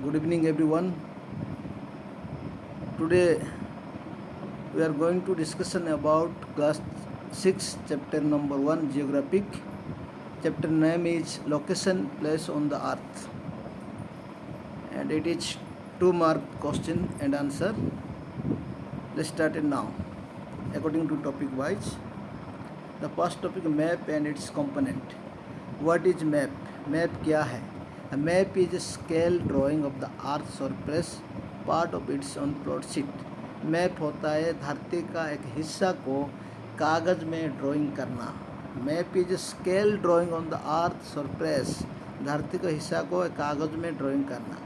Good evening, everyone. Today we are going to discussion about class 6, chapter number 1, geographic. Chapter name is location, place on the earth, and it is 2-mark question and answer. Let's start it now. According to topic wise, the first topic, map and its component. What is map? Map क्या है? A map is a scale drawing of the earth's surface, part of its on plot sheet. Map होता है धरती का एक हिस्सा को कागज में ड्राइंग करना. Map is scale drawing on the earth surface. धरती का हिस्सा को कागज में ड्राइंग करना.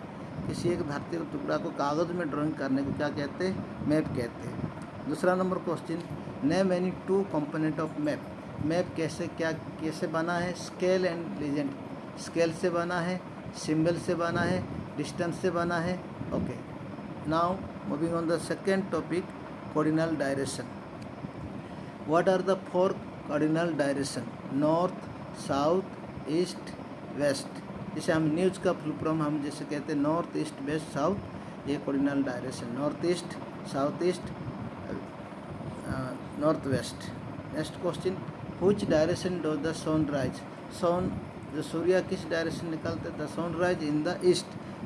किसी एक धरती के टुकड़ा को कागज में ड्राइंग करने को क्या कहते हैं? मैप कहते हैं. दूसरा number question, name any 2 component of map. Map कैसे बना है? Scale and legend. स्केल से बना है, सिंबल से बना है, डिस्टेंस से बना है. Okay, now moving on the second topic, cardinal direction. What are the 4 cardinal direction? North, south, east, west. जैसे हम न्यूज़ का फुल फॉर्म हम जैसे कहते हैं नॉर्थ, ईस्ट, वेस्ट, साउथ, ये cardinal direction. North east, south east, north west. Next question, which direction does the sun rise? Sun जो सूर्य किस डायरेक्शन निकलता है? The sun rise in the east.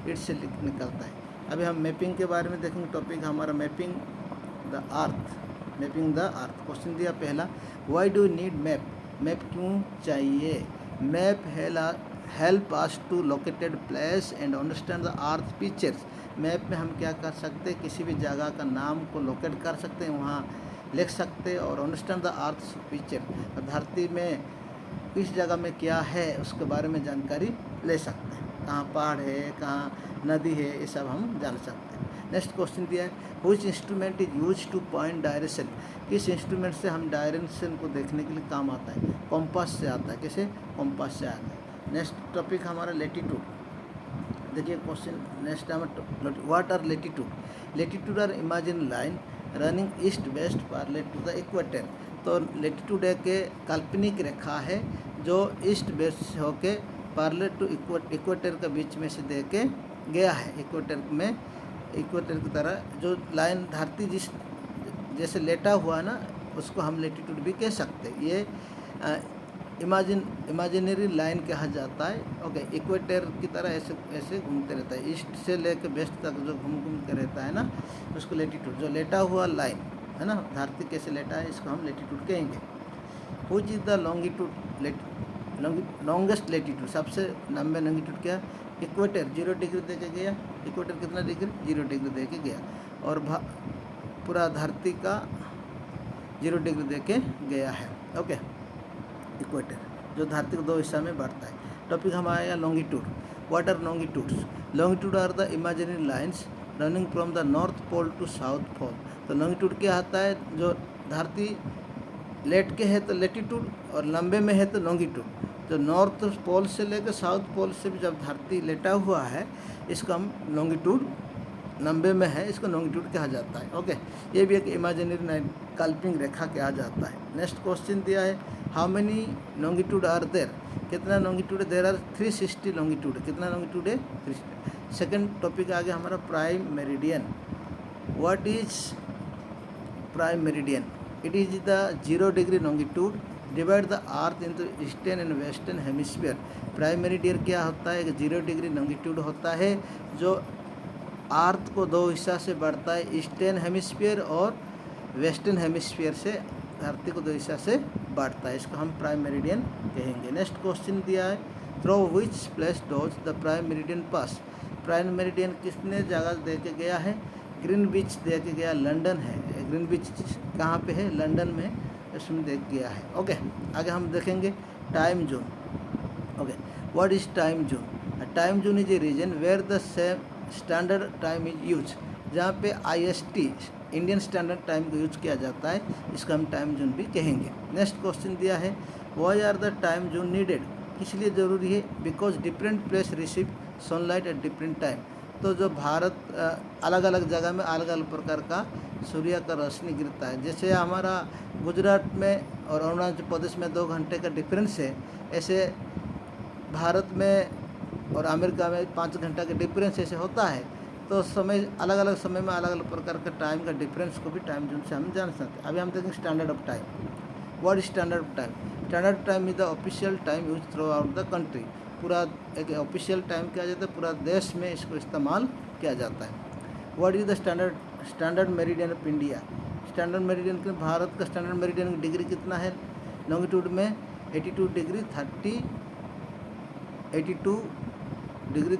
East से निकलता है. अभी हम मैपिंग के बारे में देखेंगे. टॉपिक हमारा mapping the earth. Mapping the earth. Question दिया पहला, why do need map? Map क्यों चाहिए? Map help us to located place and understand the earth pictures. Map में हम क्या कर सकते हैं? किसी भी जगह का नाम को लोकेट कर सकते हैं, वहाँ लिख सकते हैं और अंडरस्टैंड द अर्थ पिक्चर. धरती में किस जगह में क्या है उसके बारे में जानकारी ले सकते हैं. कहाँ पहाड़ है, कहाँ नदी है, ये सब हम जान सकते हैं. नेक्स्ट क्वेश्चन दिया है, which instrument is use two point direction? किस इंस्ट्रूमेंट से हम डायरेक्शन को देखने के लिए काम आता है? कॉम्पास से आता है. कैसे? कॉम्पास से आता है. नेक्स्ट टॉपिक हमारा लेटीट्यूड. देखिए क्वेश्चन नेक्स्ट हमारा, what are latitude? Latitude are imagine line running east west parallel to the equator. तो लेटीट्यूड एक काल्पनिक रेखा है जो ईस्ट वेस्ट होके पैरेलल टू इक्वेटर के बीच में से दे के गया है. इक्वेटर की तरह जो लाइन धरती जैसे लेटा हुआ है ना, उसको हम लेटीट्यूड भी कह सकते हैं. ये इमेजिनरी लाइन कहा जाता है. ओके, इक्वेटर की तरह ऐसे घूमते रहता है. ईस्ट से लेकर वेस्ट तक जो घूम के रहता है ना, उसको लेटीट्यूड. जो लेटा हुआ लाइन है ना, धरती कैसे लेटा है, इसको हम लेटीट्यूड कहेंगे. Which is the longest latitude? सबसे लंबे लॉन्गिट्यूड क्या? इक्वेटर 0 डिग्री दे के गया. इक्वेटर कितना डिग्री? 0 डिग्री दे के गया. और पूरा धरती का 0 डिग्री दे के गया है. ओके, इक्वेटर जो धरती को 2 हिस्सा में बांटता है. टॉपिक हमारा आया longitude. What are longitudes? Longitude are the imaginary lines running from the north pole to south pole. तो लॉन्गिट्यूड क्या आता है? जो धरती लेट के है तो लेटीट्यूड, और लंबे में है तो लॉन्गिट्यूड. तो नॉर्थ पोल से लेकर साउथ पोल से भी जब धरती लेटा हुआ है, इसका हम लॉन्गिट्यूड, लंबे में है, इसको लॉन्गिट्यूड कहा जाता है. ओके, ये भी एक इमेजिनरी लाइन, काल्पनिक रेखा कहा जाता है. नेक्स्ट क्वेश्चन दिया है, how many longitude are there? कितना लॉन्गिट्यूड है? There are 360 longitude. कितना लॉन्गिट्यूड है? 360. सेकेंड टॉपिक आ गया हमारा prime meridian. What is prime meridian? It is the 0 degree longitude divide the earth into eastern and western hemisphere. Prime meridian क्या होता है? 0 डिग्री लॉन्गिट्यूड होता है जो अर्थ को 2 हिस्सा से बढ़ता है, ईस्टर्न हेमिस्फीयर और वेस्टर्न हेमिस्फीयर से धरती को 2 हिस्सा से बांटता है. इसको हम प्राइम मेरिडियन कहेंगे. नेक्स्ट क्वेश्चन दिया है, through which place does the prime meridian pass? Prime meridian किसने जगह दे के गया है? ग्रीनविच दे के गया. लंदन है. ग्रीनविच कहाँ पे है? लंदन में, इसमें दे गया है. ओके, आगे हम देखेंगे time zone. Okay, what is time zone? Time zone is a region where the same standard time is use. जहाँ पे IST इंडियन स्टैंडर्ड टाइम को यूज किया जाता है, इसको हम टाइम जोन भी कहेंगे. नेक्स्ट क्वेश्चन दिया है, why are the time zone needed? किस लिए ज़रूरी है? Because different place receive sunlight at different time. तो जो भारत अलग अलग जगह में अलग अलग प्रकार का सूर्य का रोशनी गिरता है. जैसे हमारा गुजरात में और अरुणाचल प्रदेश में 2 घंटे का डिफरेंस है, ऐसे भारत में और अमेरिका में 5 घंटा का डिफरेंस ऐसे होता है, तो समय अलग अलग समय में अलग अलग प्रकार का टाइम का डिफरेंस को भी टाइम जोन से हम जान सकते हैं। अभी हम देखेंगे standard of time. What is standard of time? Standard time is the official time use through out the country. पूरा एक ऑफिशियल टाइम किया जाता है, पूरा देश में इसको इस्तेमाल किया जाता है। What is the standard meridian of India? Standard meridian के भारत का स्टैंडर्ड मेरिडियन की डिग्री कितना है? लॉन्गिट्यूड में 82 डिग्री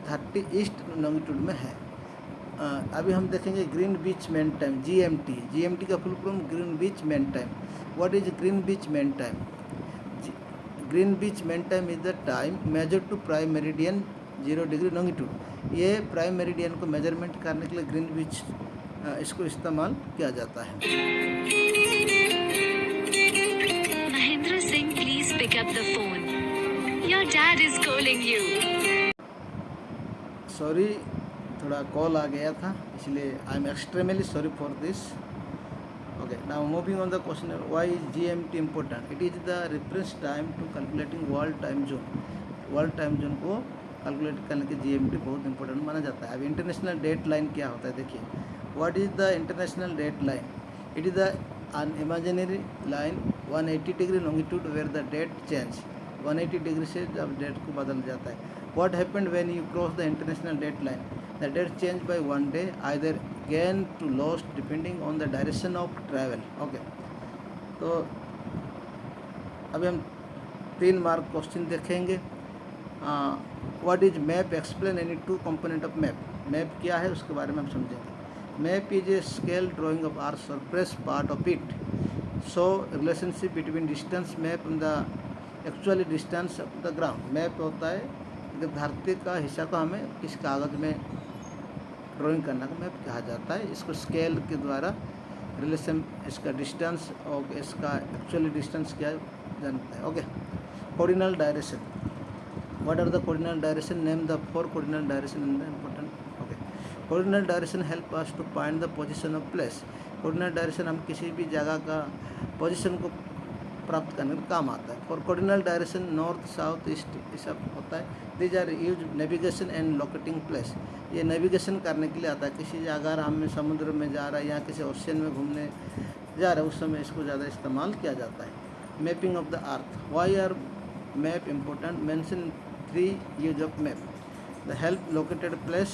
30 ईस्ट लॉन्गिट्यूड में है। अभी हम देखेंगे Greenwich mean time, GMT। GMT का full form Greenwich mean time. What is Greenwich mean time? Greenwich mean time is the time measure to prime meridian 0 degree longitude. ये prime meridian को measurement करने के लिए green बीच इसको इस्तेमाल किया जाता है। Mahendra Singh, please pick up the phone, your dad is calling you. Sorry, थोड़ा कॉल आ गया था, इसलिए I am extremely sorry for this. Okay, now moving on the question, why is GMT important? It is the reference time to calculating world time zone. World time zone को calculate करने के GMT बहुत important माना जाता है। अब international date line क्या होता है, देखिए। What is the international date line? It is the an imaginary line 180 डिग्री longitude where the date change. 180 डिग्री से जब डेट को बदल जाता है। What happened when you cross the international date line? The date change by 1 day, either gain to lost depending on the direction of travel. Okay, तो अभी हम 3 मार्क क्वेश्चन देखेंगे। What is map? Explain any 2 component of map. Map क्या है उसके बारे में हम समझेंगे। Map is a scale drawing of our surface part of it, so relationship between distance map and the actually distance of the ground. Map होता है कि धरती का हिस्सा को हमें किस कागज़ में ड्राइंग करना का मैप कहा जाता है। इसको स्केल के द्वारा रिलेशन, इसका डिस्टेंस और इसका एक्चुअली डिस्टेंस क्या जानता है। Okay, coordinal direction. What are the coordinal direction? Name the 4 coordinal direction in the important. Okay, coordinal direction help us to find the position of place. Coordinal direction हम किसी भी जगह का पोजीशन को प्राप्त करने का काम आता है। For coordinal direction north south east ये सब होता है। These are use navigation and locating place. ये नेविगेशन करने के लिए आता है। किसी अगर हम समुद्र में जा रहा है या किसी ओशियन में घूमने जा रहा है, उस समय इसको ज़्यादा इस्तेमाल किया जाता है। Mapping of the earth. Why are map important? Mention 3 use of map. The help located place,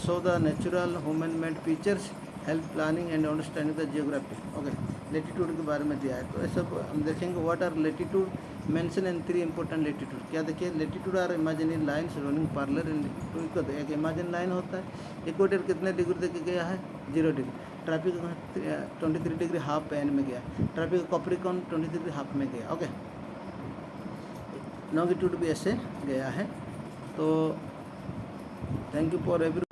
show the natural human made features, help planning and understanding the geography. Okay, latitude के बारे में दिया है, तो ये सब हम देखेंगे। What are latitude? Mention in 3 important latitude. क्या देखिए, latitude are imaginary lines running parallel in equator. एक इमेजिन लाइन होता है। इक्वेटर कितने डिग्री तक गया है? 0 degree. Tropic 23 degree half N में गया। ट्रैफिक कैप्रिकॉर्न 23 डिग्री हाफ में गया। ओके, लॉन्गिट्यूड भी ऐसे गया है। तो थैंक यू फॉर एवरी